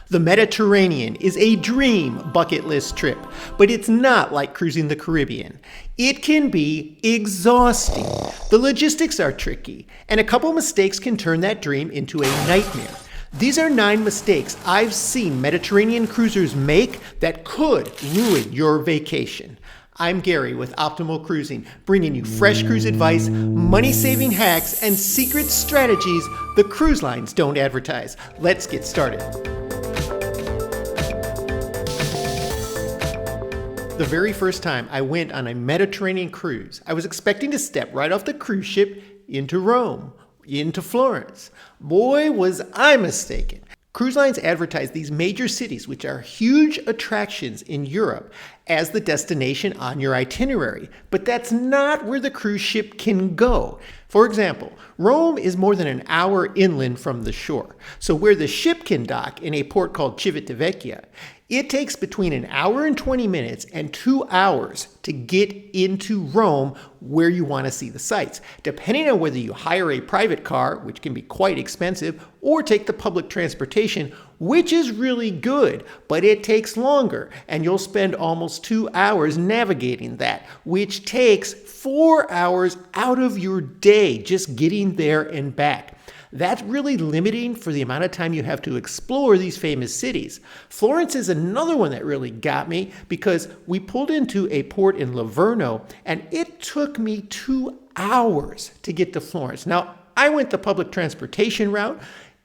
The Mediterranean is a dream bucket list trip, but it's not like cruising the Caribbean. It can be exhausting. The logistics are tricky, and a couple mistakes can turn that dream into a nightmare. These are 9 mistakes I've seen Mediterranean cruisers make that could ruin your vacation. I'm Gary with Optimal Cruising, bringing you fresh cruise advice, money-saving hacks, and secret strategies the cruise lines don't advertise. Let's get started. The very first time I went on a Mediterranean cruise, I was expecting to step right off the cruise ship into Rome, into Florence. Boy, was I mistaken. Cruise lines advertise these major cities, which are huge attractions in Europe, as the destination on your itinerary. But that's not where the cruise ship can go. For example, Rome is more than an hour inland from the shore. So where the ship can dock in a port called Civitavecchia, it takes between an hour and 20 minutes and 2 hours to get into Rome where you want to see the sights, depending on whether you hire a private car, which can be quite expensive, or take the public transportation, which is really good, but it takes longer, and you'll spend almost 2 hours navigating that, which takes 4 hours out of your day just getting there and back. That's really limiting for the amount of time you have to explore these famous cities. Florence is another one that really got me because we pulled into a port in Livorno and it took me 2 hours to get to Florence. Now, I went the public transportation route.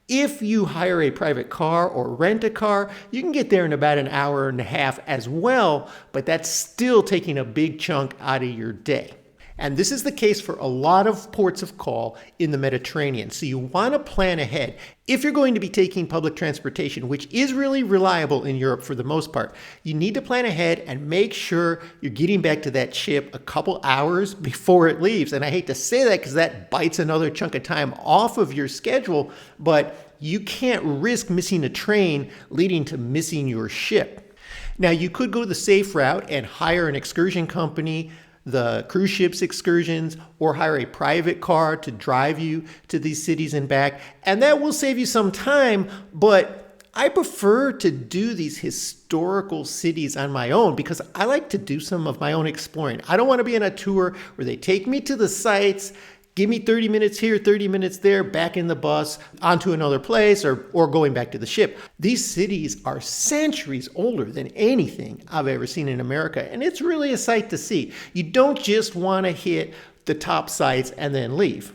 If you hire a private car or rent a car, you can get there in about an hour and a half as well, but that's still taking a big chunk out of your day. And this is the case for a lot of ports of call in the Mediterranean. So you want to plan ahead. If you're going to be taking public transportation, which is really reliable in Europe for the most part, you need to plan ahead and make sure you're getting back to that ship a couple hours before it leaves. And I hate to say that because that bites another chunk of time off of your schedule, but you can't risk missing a train leading to missing your ship. Now, you could go the safe route and hire an excursion company, the cruise ships excursions, or hire a private car to drive you to these cities and back. And that will save you some time, but I prefer to do these historical cities on my own because I like to do some of my own exploring. I don't want to be on a tour where they take me to the sites, give me 30 minutes here, 30 minutes there, back in the bus, onto another place, or going back to the ship. These cities are centuries older than anything I've ever seen in America, and it's really a sight to see. You don't just want to hit the top sites and then leave.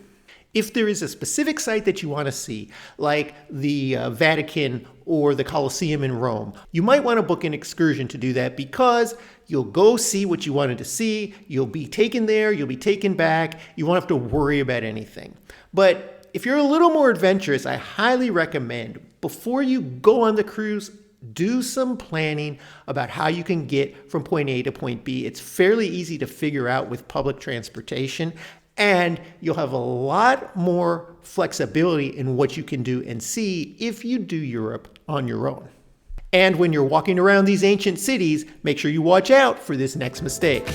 If there is a specific site that you want to see, like the Vatican or the Colosseum in Rome, you might want to book an excursion to do that because you'll go see what you wanted to see, you'll be taken there, you'll be taken back, you won't have to worry about anything. But if you're a little more adventurous, I highly recommend, before you go on the cruise, do some planning about how you can get from point A to point B. It's fairly easy to figure out with public transportation, and you'll have a lot more flexibility in what you can do and see if you do Europe on your own. And when you're walking around these ancient cities, make sure you watch out for this next mistake.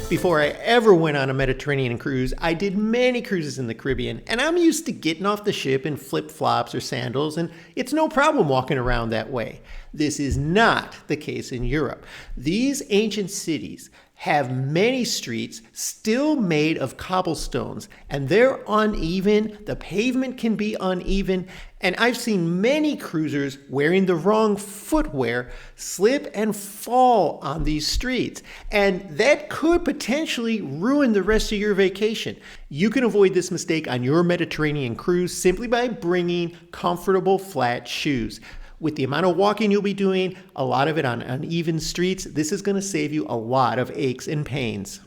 Before I ever went on a Mediterranean cruise, I did many cruises in the Caribbean, and I'm used to getting off the ship in flip-flops or sandals, and it's no problem walking around that way. This is not the case in Europe. These ancient cities have many streets still made of cobblestones, and they're uneven. The pavement can be uneven, and I've seen many cruisers wearing the wrong footwear slip and fall on these streets, and that could potentially ruin the rest of your vacation. You can avoid this mistake on your Mediterranean cruise simply by bringing comfortable flat shoes. With the amount of walking you'll be doing, a lot of it on uneven streets, this is going to save you a lot of aches and pains.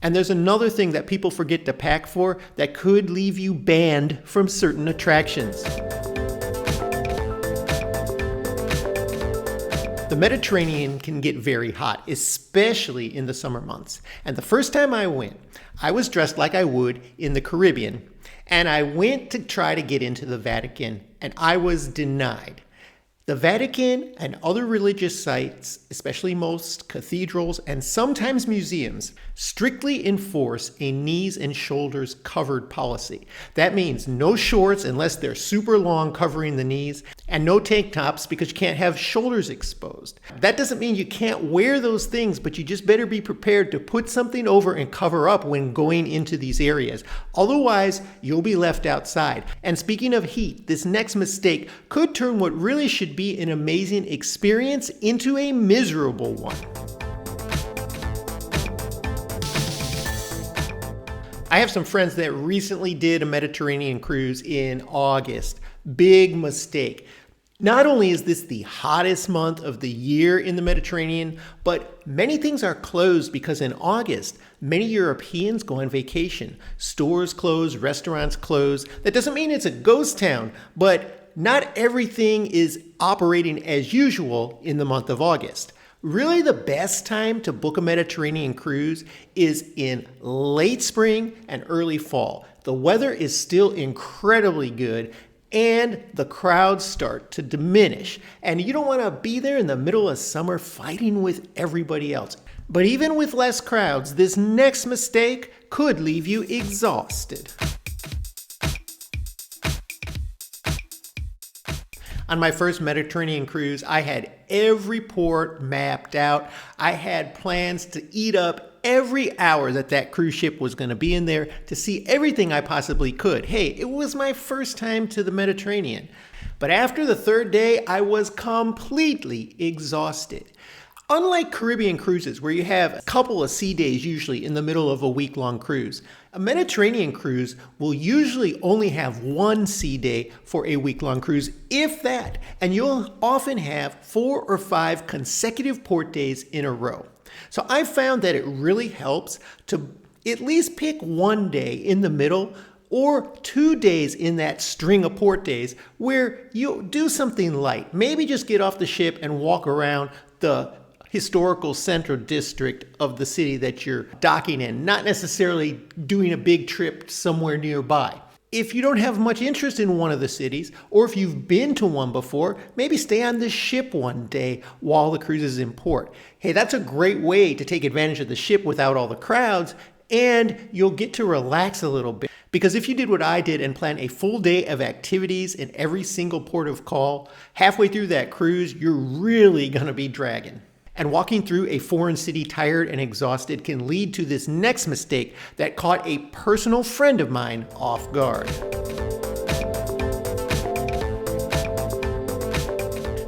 And there's another thing that people forget to pack for that could leave you banned from certain attractions. The Mediterranean can get very hot, especially in the summer months. And the first time I went, I was dressed like I would in the Caribbean, and I went to try to get into the Vatican, and I was denied. The Vatican and other religious sites, especially most cathedrals and sometimes museums, strictly enforce a knees and shoulders covered policy. That means no shorts unless they're super long covering the knees, and no tank tops because you can't have shoulders exposed. That doesn't mean you can't wear those things, but you just better be prepared to put something over and cover up when going into these areas. Otherwise, you'll be left outside. And speaking of heat, this next mistake could turn what really should be an amazing experience into a miserable one. I have some friends that recently did a Mediterranean cruise in August. Big mistake. Not only is this the hottest month of the year in the Mediterranean, but many things are closed because in August, many Europeans go on vacation. Stores close, restaurants close. That doesn't mean it's a ghost town, but not everything is operating as usual in the month of August. Really, the best time to book a Mediterranean cruise is in late spring and early fall. The weather is still incredibly good and the crowds start to diminish. And you don't want to be there in the middle of summer fighting with everybody else. But even with less crowds, this next mistake could leave you exhausted. On my first Mediterranean cruise, I had every port mapped out. I had plans to eat up every hour that cruise ship was going to be in there to see everything I possibly could. Hey, it was my first time to the Mediterranean. But after the third day, I was completely exhausted. Unlike Caribbean cruises, where you have a couple of sea days usually in the middle of a week-long cruise, a Mediterranean cruise will usually only have one sea day for a week-long cruise, if that, and you'll often have 4 or 5 consecutive port days in a row. So I found that it really helps to at least pick one day in the middle or 2 days in that string of port days where you do something light. Maybe just get off the ship and walk around the historical central district of the city that you're docking in, not necessarily doing a big trip somewhere nearby. If you don't have much interest in one of the cities, or if you've been to one before, maybe stay on the ship one day while the cruise is in port. Hey, that's a great way to take advantage of the ship without all the crowds, and you'll get to relax a little bit. Because if you did what I did and plan a full day of activities in every single port of call, halfway through that cruise, you're really gonna be dragging. And walking through a foreign city tired and exhausted can lead to this next mistake that caught a personal friend of mine off guard.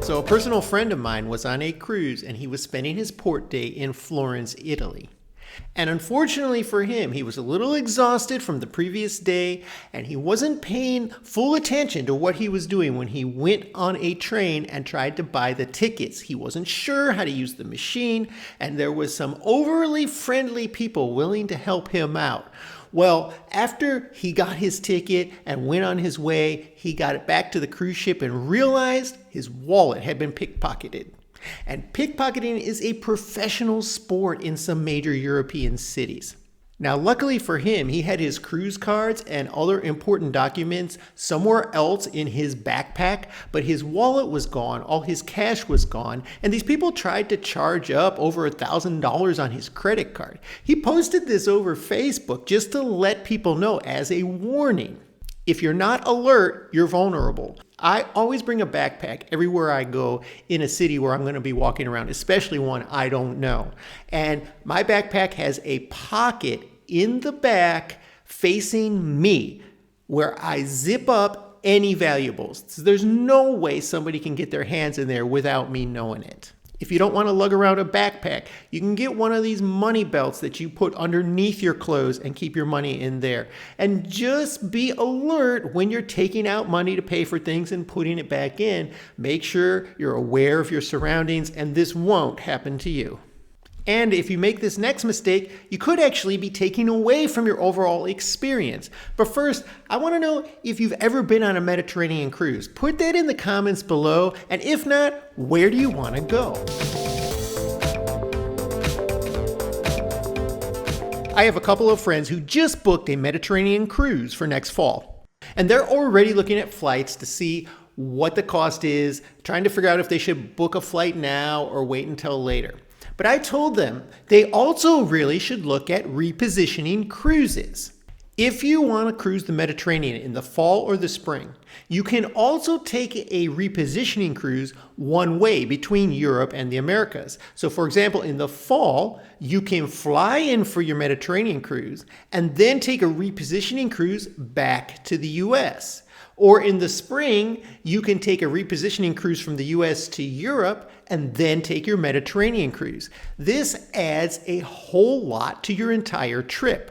So a personal friend of mine was on a cruise and he was spending his port day in Florence, Italy. And unfortunately for him, he was a little exhausted from the previous day and he wasn't paying full attention to what he was doing when he went on a train and tried to buy the tickets. He wasn't sure how to use the machine and there was some overly friendly people willing to help him out. Well, after he got his ticket and went on his way, he got it back to the cruise ship and realized his wallet had been pickpocketed. And pickpocketing is a professional sport in some major European cities. Now, luckily for him, he had his cruise cards and other important documents somewhere else in his backpack, but his wallet was gone, all his cash was gone, and these people tried to charge up over $1,000 on his credit card. He posted this over Facebook just to let people know as a warning. If you're not alert, you're vulnerable. I always bring a backpack everywhere I go in a city where I'm going to be walking around, especially one I don't know. And my backpack has a pocket in the back facing me where I zip up any valuables. So there's no way somebody can get their hands in there without me knowing it. If you don't want to lug around a backpack, you can get one of these money belts that you put underneath your clothes and keep your money in there. And just be alert when you're taking out money to pay for things and putting it back in. Make sure you're aware of your surroundings and this won't happen to you. And if you make this next mistake, you could actually be taking away from your overall experience. But first, I want to know if you've ever been on a Mediterranean cruise. Put that in the comments below, and if not, where do you want to go? I have a couple of friends who just booked a Mediterranean cruise for next fall. And they're already looking at flights to see what the cost is, trying to figure out if they should book a flight now or wait until later. But I told them they also really should look at repositioning cruises. If you want to cruise the Mediterranean in the fall or the spring, you can also take a repositioning cruise one way between Europe and the Americas. So for example, in the fall, you can fly in for your Mediterranean cruise and then take a repositioning cruise back to the US. Or in the spring, you can take a repositioning cruise from the US to Europe and then take your Mediterranean cruise. This adds a whole lot to your entire trip.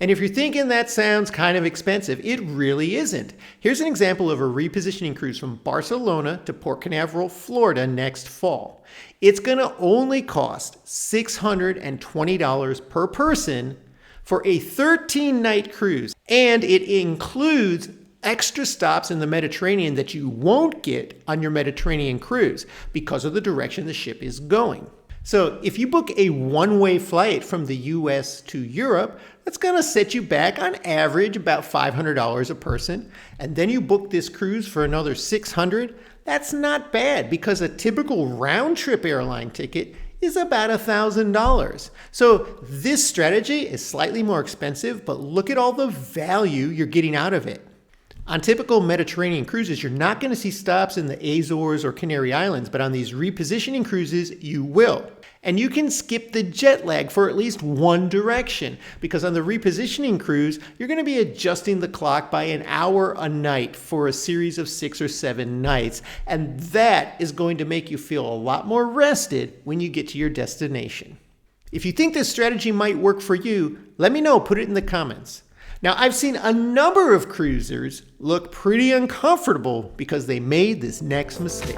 And if you're thinking that sounds kind of expensive, it really isn't. Here's an example of a repositioning cruise from Barcelona to Port Canaveral, Florida next fall. It's going to only cost $620 per person for a 13-night cruise, and it includes extra stops in the Mediterranean that you won't get on your Mediterranean cruise because of the direction the ship is going. So if you book a one-way flight from the US to Europe, that's going to set you back on average about $500 a person. And then you book this cruise for another $600. That's not bad because a typical round-trip airline ticket is about $1,000. So this strategy is slightly more expensive, but look at all the value you're getting out of it. On typical Mediterranean cruises, you're not going to see stops in the Azores or Canary Islands, but on these repositioning cruises, you will. And you can skip the jet lag for at least one direction, because on the repositioning cruise, you're going to be adjusting the clock by an hour a night for a series of 6 or 7 nights. And that is going to make you feel a lot more rested when you get to your destination. If you think this strategy might work for you, let me know, put it in the comments. Now, I've seen a number of cruisers look pretty uncomfortable because they made this next mistake.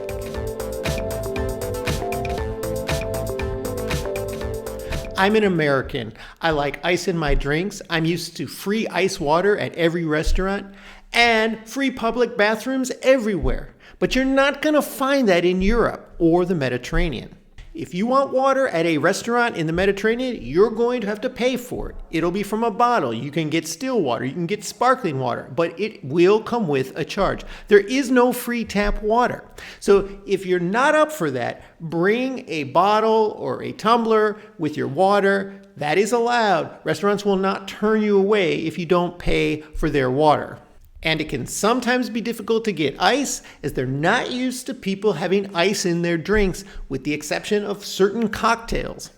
I'm an American. I like ice in my drinks. I'm used to free ice water at every restaurant and free public bathrooms everywhere. But you're not going to find that in Europe or the Mediterranean. If you want water at a restaurant in the Mediterranean, you're going to have to pay for it. It'll be from a bottle. You can get still water. You can get sparkling water, but it will come with a charge. There is no free tap water. So if you're not up for that, bring a bottle or a tumbler with your water. That is allowed. Restaurants will not turn you away if you don't pay for their water. And it can sometimes be difficult to get ice as they're not used to people having ice in their drinks, with the exception of certain cocktails.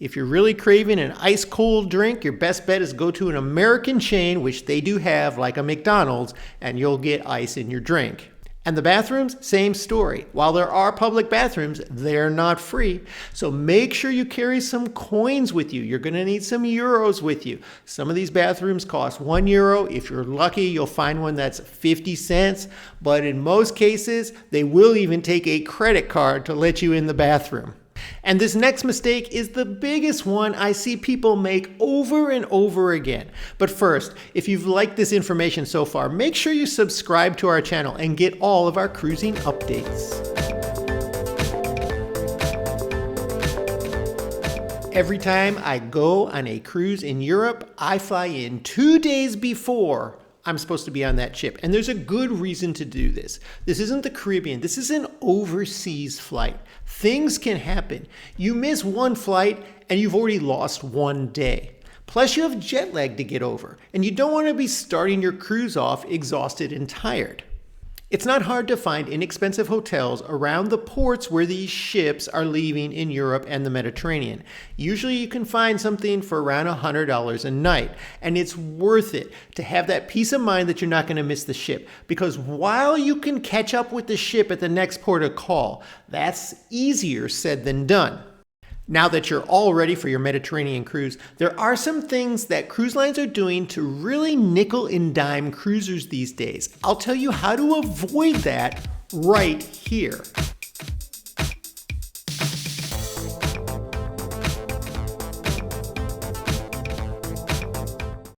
If you're really craving an ice cold drink, your best bet is go to an American chain, which they do have, like a McDonald's, and you'll get ice in your drink. And the bathrooms, same story. While there are public bathrooms, they're not free. So make sure you carry some coins with you. You're going to need some euros with you. Some of these bathrooms cost €1. If you're lucky, you'll find one that's 50 cents. But in most cases, they will even take a credit card to let you in the bathroom. And this next mistake is the biggest one I see people make over and over again. But first, if you've liked this information so far, make sure you subscribe to our channel and get all of our cruising updates. Every time I go on a cruise in Europe, I fly in 2 days before I'm supposed to be on that ship. And there's a good reason to do this. This isn't the Caribbean. This is an overseas flight. Things can happen. You miss one flight and you've already lost 1 day. Plus you have jet lag to get over. And you don't want to be starting your cruise off exhausted and tired. It's not hard to find inexpensive hotels around the ports where these ships are leaving in Europe and the Mediterranean. Usually you can find something for around $100 a night, and it's worth it to have that peace of mind that you're not going to miss the ship, because while you can catch up with the ship at the next port of call, that's easier said than done. Now that you're all ready for your Mediterranean cruise, there are some things that cruise lines are doing to really nickel and dime cruisers these days. I'll tell you how to avoid that right here.